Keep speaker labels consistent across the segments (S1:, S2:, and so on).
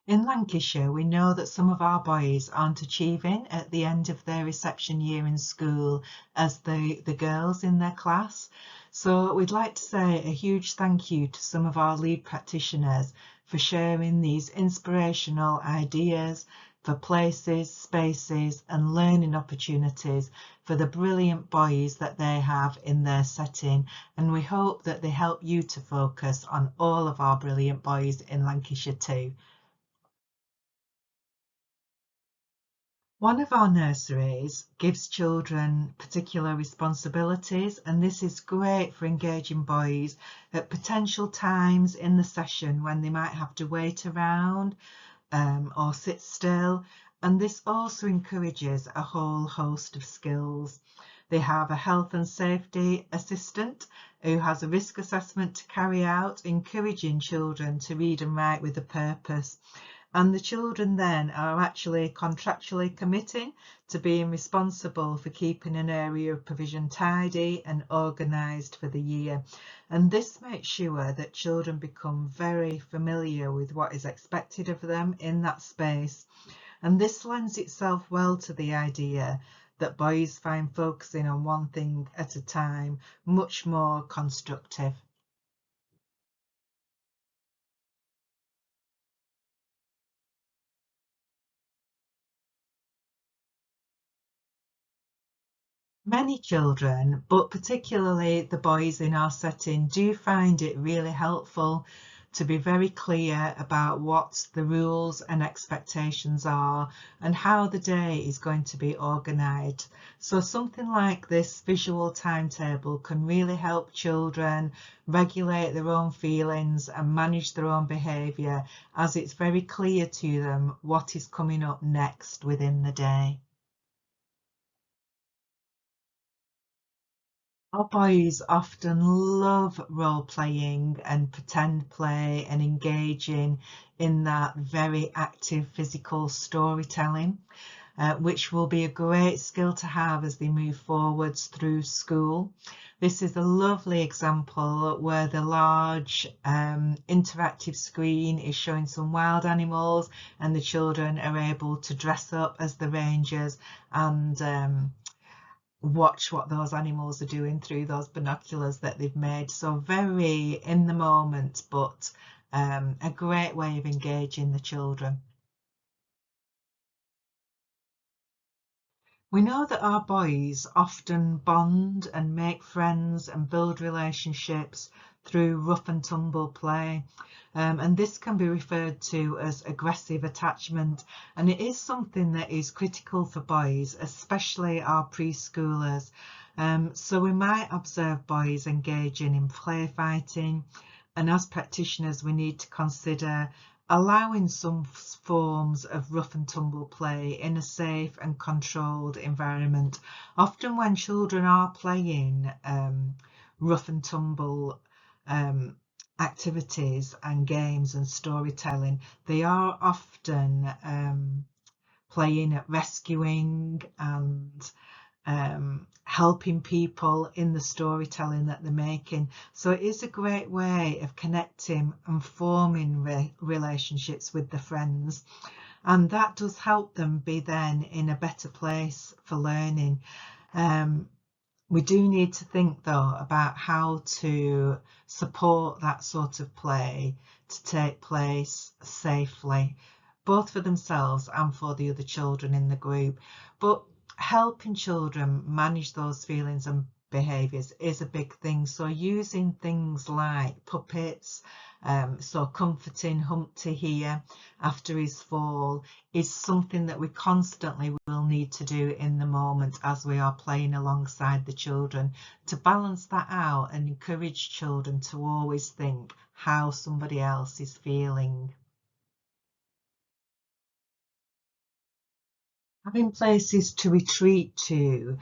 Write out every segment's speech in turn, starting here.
S1: In Lancashire, we know that some of our boys aren't achieving at the end of their reception year in school as the girls in their class. So we'd like to say a huge thank you to some of our lead practitioners for sharing these inspirational ideas for places, spaces and learning opportunities for the brilliant boys that they have in their setting. And we hope that they help you to focus on all of our brilliant boys in Lancashire too. One of our nurseries gives children particular responsibilities, and this is great for engaging boys at potential times in the session when they might have to wait around or sit still. And this also encourages a whole host of skills. They have a health and safety assistant who has a risk assessment to carry out, encouraging children to read and write with a purpose. And the children then are actually contractually committing to being responsible for keeping an area of provision tidy and organised for the year. And this makes sure that children become very familiar with what is expected of them in that space. And this lends itself well to the idea that boys find focusing on one thing at a time much more constructive. Many children, but particularly the boys in our setting, do find it really helpful to be very clear about what the rules and expectations are and how the day is going to be organised. So something like this visual timetable can really help children regulate their own feelings and manage their own behaviour, as it's very clear to them what is coming up next within the day. Our boys often love role playing and pretend play and engaging in that very active physical storytelling, which will be a great skill to have as they move forwards through school. This is a lovely example where the large interactive screen is showing some wild animals and the children are able to dress up as the rangers and watch what those animals are doing through those binoculars that they've made. So very in the moment, but a great way of engaging the children. We know that our boys often bond and make friends and build relationships through rough and tumble play. And this can be referred to as aggressive attachment. And it is something that is critical for boys, especially our preschoolers. So we might observe boys engaging in play fighting. And as practitioners, we need to consider allowing some forms of rough and tumble play in a safe and controlled environment. Often when children are playing rough and tumble activities and games and storytelling, they are often playing at rescuing and helping people in the storytelling that they're making. So it is a great way of connecting and forming relationships with the friends. And that does help them be then in a better place for learning. We do need to think though about how to support that sort of play to take place safely, both for themselves and for the other children in the group. But helping children manage those feelings and behaviours is a big thing. So using things like puppets, so comforting Humpty here after his fall is something that we constantly will need to do in the moment as we are playing alongside the children, to balance that out and encourage children to always think how somebody else is feeling. Having places to retreat to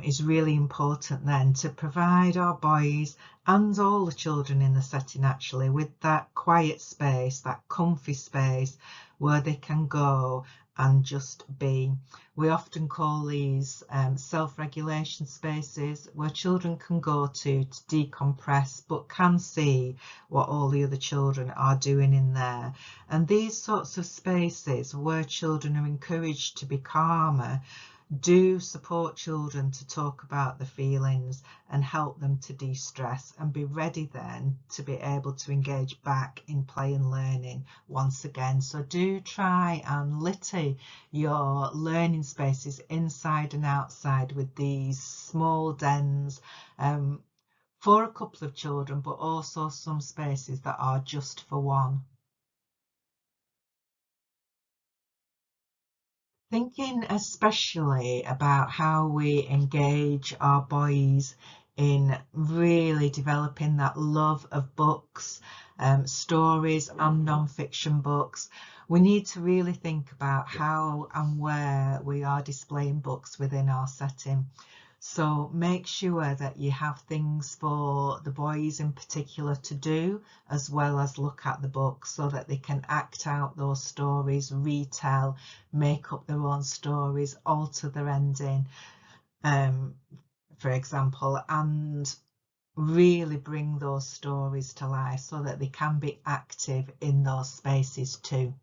S1: is really important then, to provide our boys and all the children in the setting actually with that quiet space, that comfy space where they can go and just be. We often call these self-regulation spaces where children can go to decompress but can see what all the other children are doing in there. And these sorts of spaces where children are encouraged to be calmer do support children to talk about the feelings and help them to de-stress and be ready then to be able to engage back in play and learning once again. So do try and litter your learning spaces inside and outside with these small dens for a couple of children, but also some spaces that are just for one. Thinking especially about how we engage our boys in really developing that love of books, stories and non-fiction books, we need to really think about how and where we are displaying books within our setting. So make sure that you have things for the boys in particular to do, as well as look at the book so that they can act out those stories, retell, make up their own stories, alter their ending, for example, and really bring those stories to life so that they can be active in those spaces too.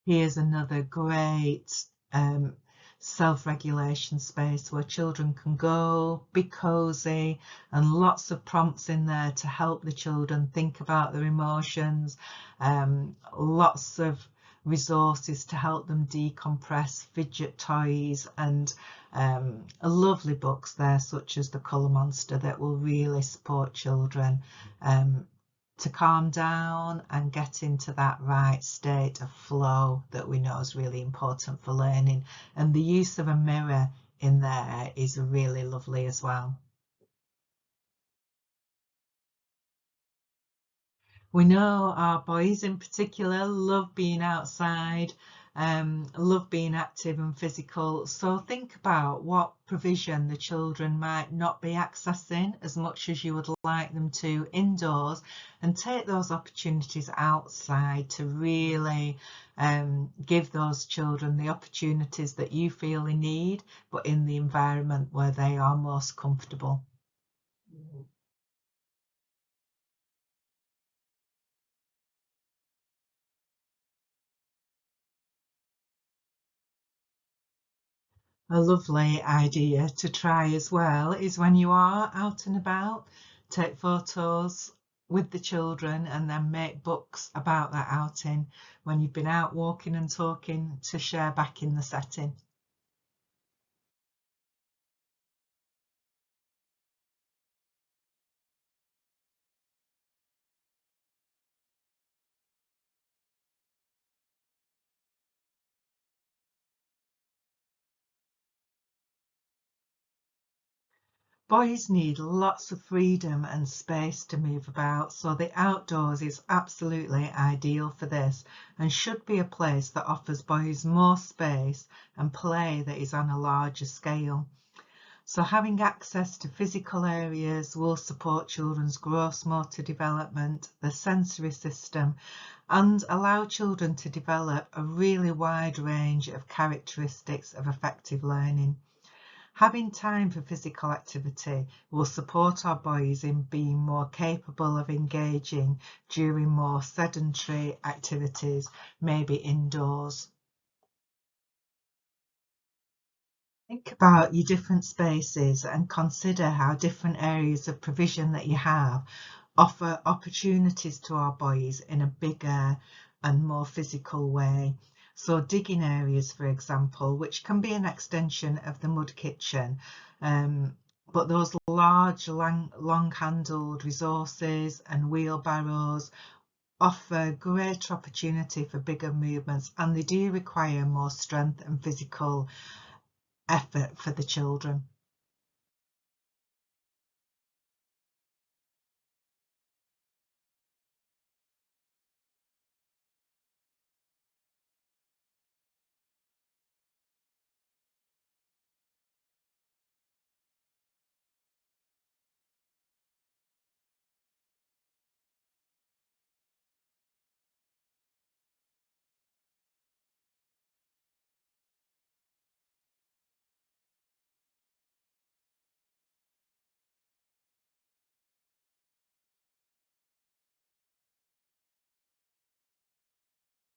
S1: Here's another great self-regulation space where children can go, be cosy, and lots of prompts in there to help the children think about their emotions, lots of resources to help them decompress, fidget toys, and lovely books there such as The Colour Monster that will really support children to calm down and get into that right state of flow that we know is really important for learning. And the use of a mirror in there is really lovely as well. We know our boys in particular love being outside, love being active and physical. So think about what provision the children might not be accessing as much as you would like them to indoors, and take those opportunities outside to really give those children the opportunities that you feel they need, but in the environment where they are most comfortable. A lovely idea to try as well is when you are out and about, take photos with the children and then make books about that outing when you've been out walking and talking to share back in the setting. Boys need lots of freedom and space to move about, so the outdoors is absolutely ideal for this and should be a place that offers boys more space and play that is on a larger scale. So having access to physical areas will support children's gross motor development, the sensory system, and allow children to develop a really wide range of characteristics of effective learning. Having time for physical activity will support our boys in being more capable of engaging during more sedentary activities, maybe indoors. Think about your different spaces and consider how different areas of provision that you have offer opportunities to our boys in a bigger and more physical way. So digging areas, for example, which can be an extension of the mud kitchen, but those large, long-handled resources and wheelbarrows offer greater opportunity for bigger movements, and they do require more strength and physical effort for the children.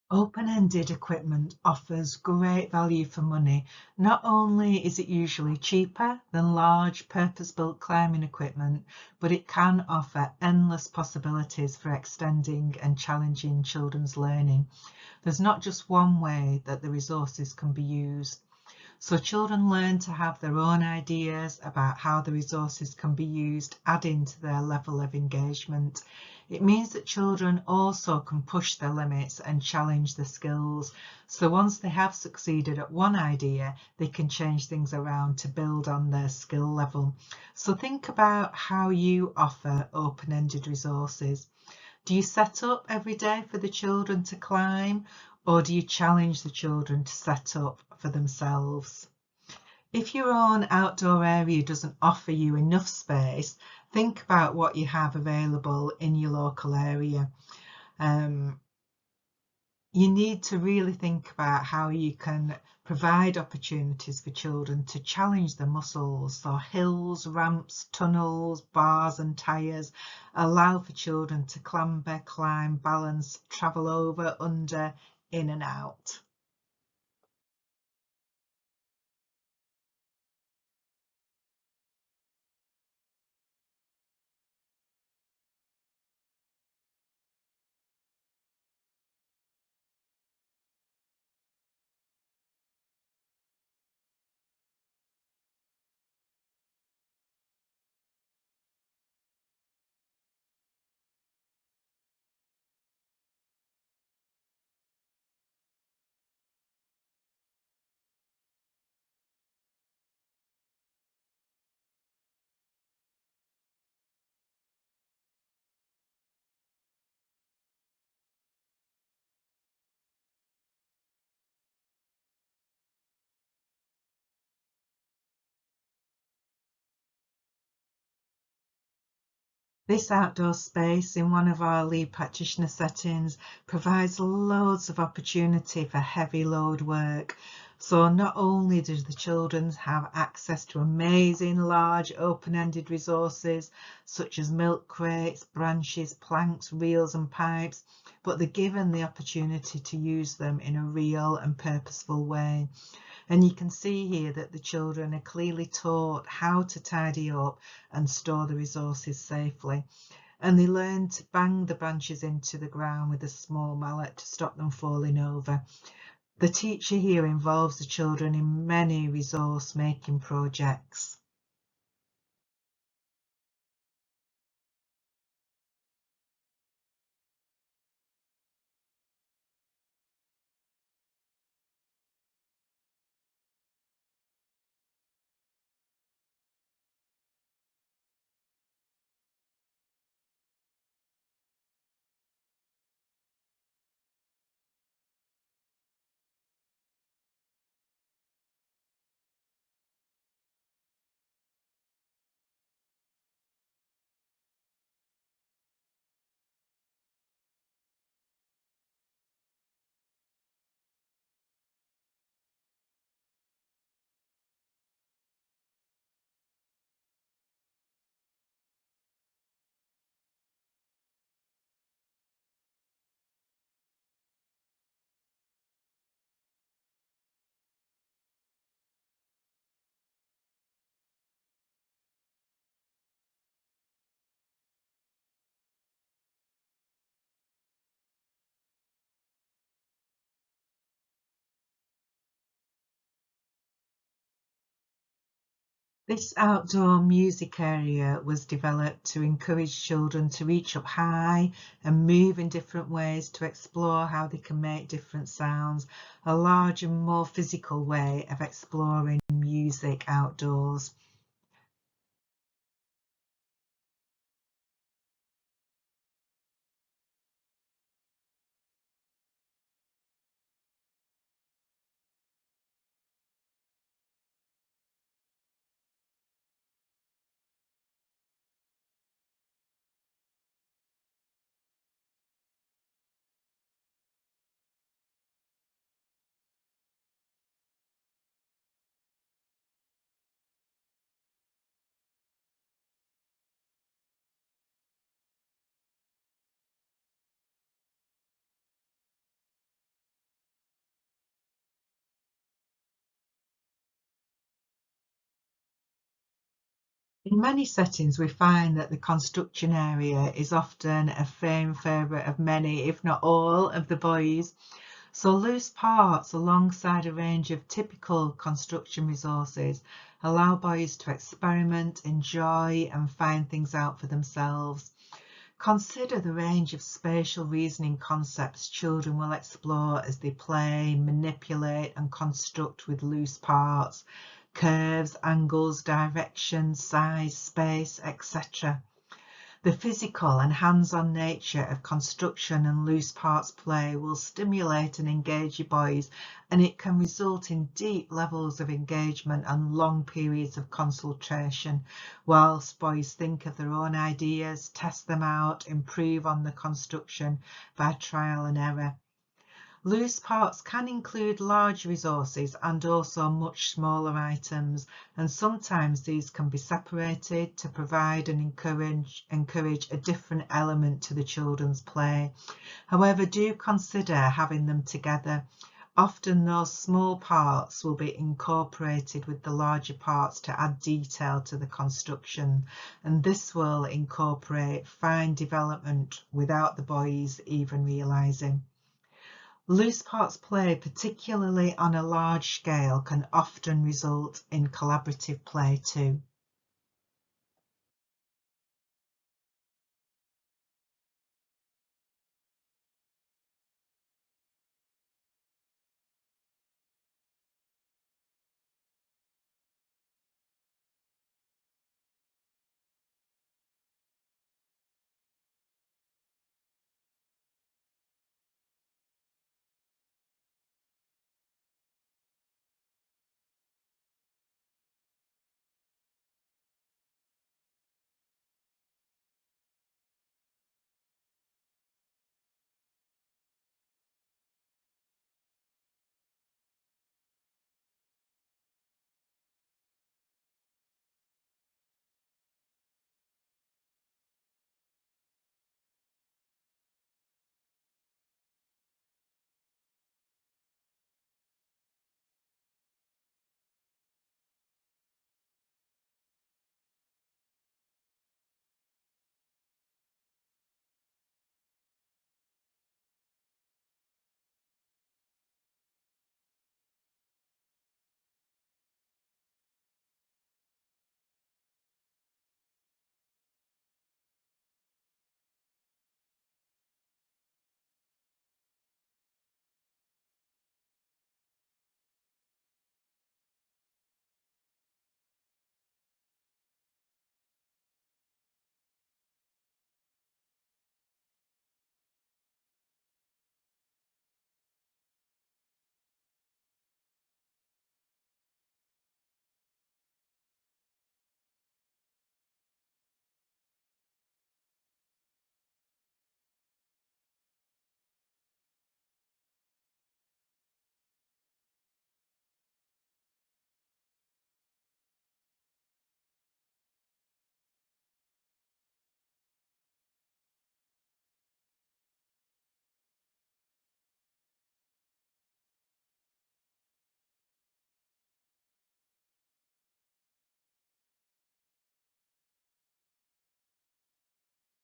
S1: Open-ended equipment offers great value for money. Not only is it usually cheaper than large purpose-built climbing equipment, but it can offer endless possibilities for extending and challenging children's learning. There's not just one way that the resources can be used. So children learn to have their own ideas about how the resources can be used, adding to their level of engagement. It means that children also can push their limits and challenge their skills. So once they have succeeded at one idea, they can change things around to build on their skill level. So think about how you offer open-ended resources. Do you set up every day for the children to climb, or do you challenge the children to set up for themselves? If your own outdoor area doesn't offer you enough space, think about what you have available in your local area. You need to really think about how you can provide opportunities for children to challenge their muscles. So hills, ramps, tunnels, bars and tyres allow for children to clamber, climb, balance, travel over, under, in and out. This outdoor space in one of our lead practitioner settings provides loads of opportunity for heavy load work. So not only do the children have access to amazing large open-ended resources such as milk crates, branches, planks, reels and pipes, but they're given the opportunity to use them in a real and purposeful way. And you can see here that the children are clearly taught how to tidy up and store the resources safely. And they learn to bang the branches into the ground with a small mallet to stop them falling over. The teacher here involves the children in many resource making projects. This outdoor music area was developed to encourage children to reach up high and move in different ways to explore how they can make different sounds, a larger, more physical way of exploring music outdoors. In many settings, we find that the construction area is often a fan favourite of many, if not all, of the boys. So loose parts alongside a range of typical construction resources allow boys to experiment, enjoy and find things out for themselves. Consider the range of spatial reasoning concepts children will explore as they play, manipulate and construct with loose parts, curves, angles, directions, size, space, etc. The physical and hands-on nature of construction and loose parts play will stimulate and engage your boys, and it can result in deep levels of engagement and long periods of consultation, whilst boys think of their own ideas, test them out, improve on the construction by trial and error. Loose parts can include large resources and also much smaller items, and sometimes these can be separated to provide and encourage a different element to the children's play. However, do consider having them together. Often those small parts will be incorporated with the larger parts to add detail to the construction, and this will incorporate fine development without the boys even realising. Loose parts play, particularly on a large scale, can often result in collaborative play too.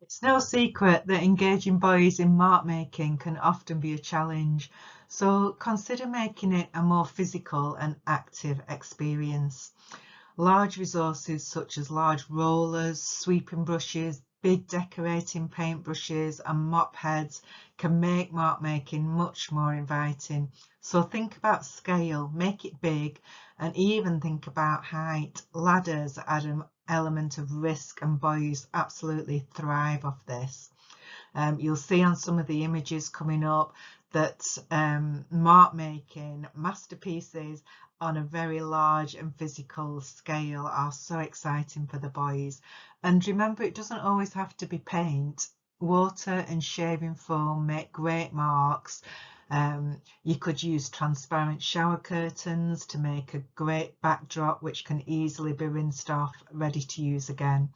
S1: It's no secret that engaging boys in mark making can often be a challenge, so consider making it a more physical and active experience. Large resources such as large rollers, sweeping brushes, big decorating paintbrushes and mop heads can make mark making much more inviting. So think about scale, make it big, and even think about height. Ladders add an element of risk and boys absolutely thrive off this. You'll see on some of the images coming up that mark making masterpieces on a very large and physical scale are so exciting for the boys. And remember, it doesn't always have to be paint. Water and shaving foam make great marks. You could use transparent shower curtains to make a great backdrop which can easily be rinsed off, ready to use again.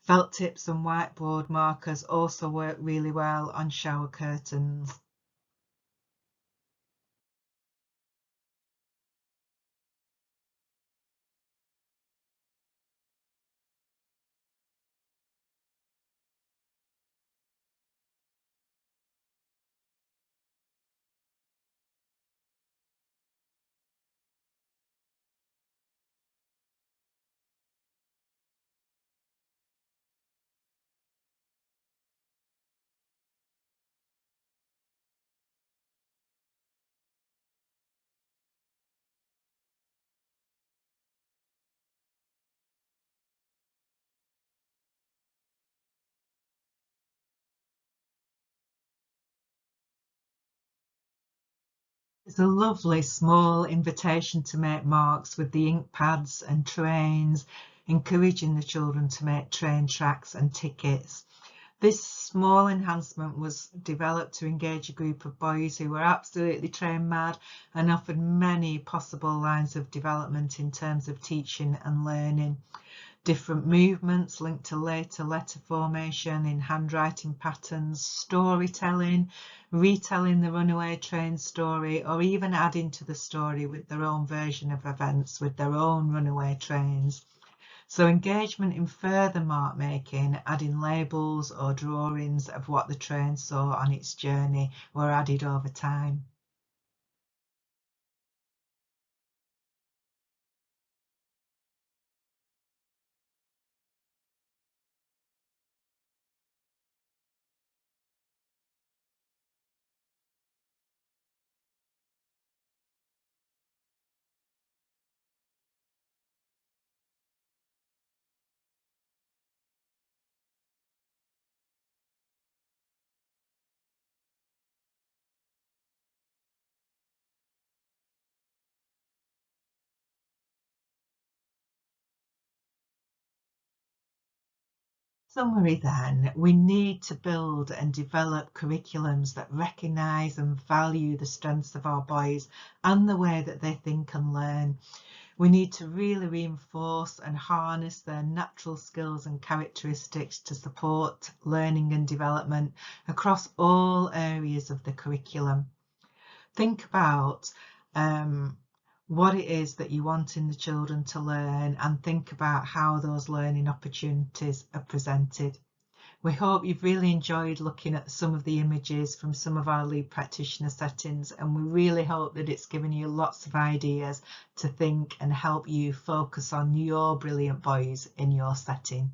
S1: Felt tips and whiteboard markers also work really well on shower curtains. It's a lovely small invitation to make marks with the ink pads and trains, encouraging the children to make train tracks and tickets. This small enhancement was developed to engage a group of boys who were absolutely train mad and offered many possible lines of development in terms of teaching and learning. Different movements linked to later letter formation in handwriting patterns, storytelling, retelling the runaway train story, or even adding to the story with their own version of events with their own runaway trains. So engagement in further mark making, adding labels or drawings of what the train saw on its journey, were added over time. Summary then, we need to build and develop curriculums that recognise and value the strengths of our boys and the way that they think and learn. We need to really reinforce and harness their natural skills and characteristics to support learning and development across all areas of the curriculum. Think about what it is that you want in the children to learn and think about how those learning opportunities are presented. We hope you've really enjoyed looking at some of the images from some of our lead practitioner settings, and we really hope that it's given you lots of ideas to think and help you focus on your brilliant boys in your setting.